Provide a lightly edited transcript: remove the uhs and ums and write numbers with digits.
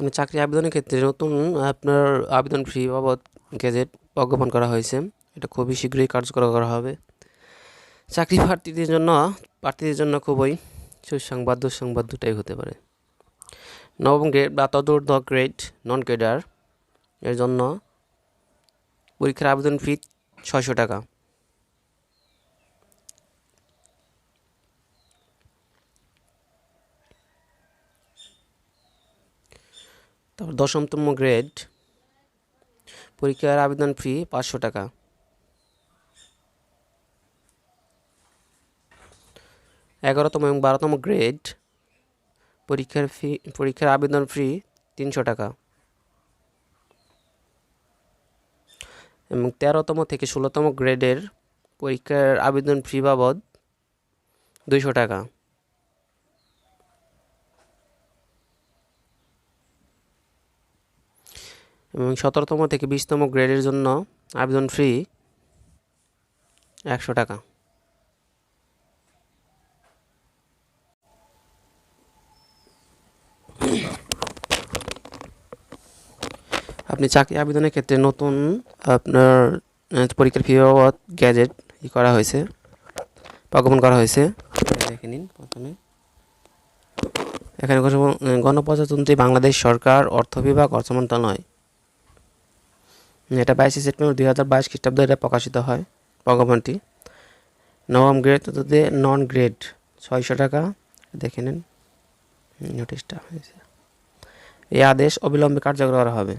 আপনি চাকরি আবেদনের ক্ষেত্রে নতুন আপনার আবেদন ফি বাবদ গেজেট প্রজ্ঞাপন করা হয়েছে। এটা খুবই শীঘ্রই কার্যকর করা হবে। চাকরি প্রার্থীদের জন্য খুবই সুসংবাদ দুঃসংবাদ দুটাই হতে পারে। নবম গ্রেড বা তদূর্ধ্ব গ্রেড নন ক্যাডার এর জন্য পরীক্ষার আবেদন ফি 600 টাকা। তারপর 10তম গ্রেড পরীক্ষার আবেদন ফি 500 টাকা। 11তম এবং 12তম গ্রেড পরীক্ষার আবেদন ফি 300 টাকা এবং 13তম থেকে 16তম গ্রেডের পরীক্ষার আবেদন ফি বাবদ 200 টাকা। এবং 17তম থেকে 20তম গ্রেডের জন্য আবেদন ফি 100 টাকা। আপনি চাকরি আবেদনের ক্ষেত্রে নতুন আপনার পরীক্ষার ফি বাবদ গ্যাজেট করা হয়েছে, প্রজ্ঞাপন করা হয়েছে। দেখে নিন প্রথমে এখানে গণপ্রজাতন্ত্রী বাংলাদেশ সরকার, অর্থ বিভাগ, অর্থ মন্ত্রণালয়। এটা 22শে সেপ্টেম্বর 2022 খ্রিস্টাব্দে এটা প্রকাশিত হয় প্রজ্ঞাপনটি। নবম গ্রেড নন গ্রেড 600 টাকা। দেখে নিন নোটিশটা হয়েছে। এই আদেশ অবিলম্বে কার্যকর করা হবে।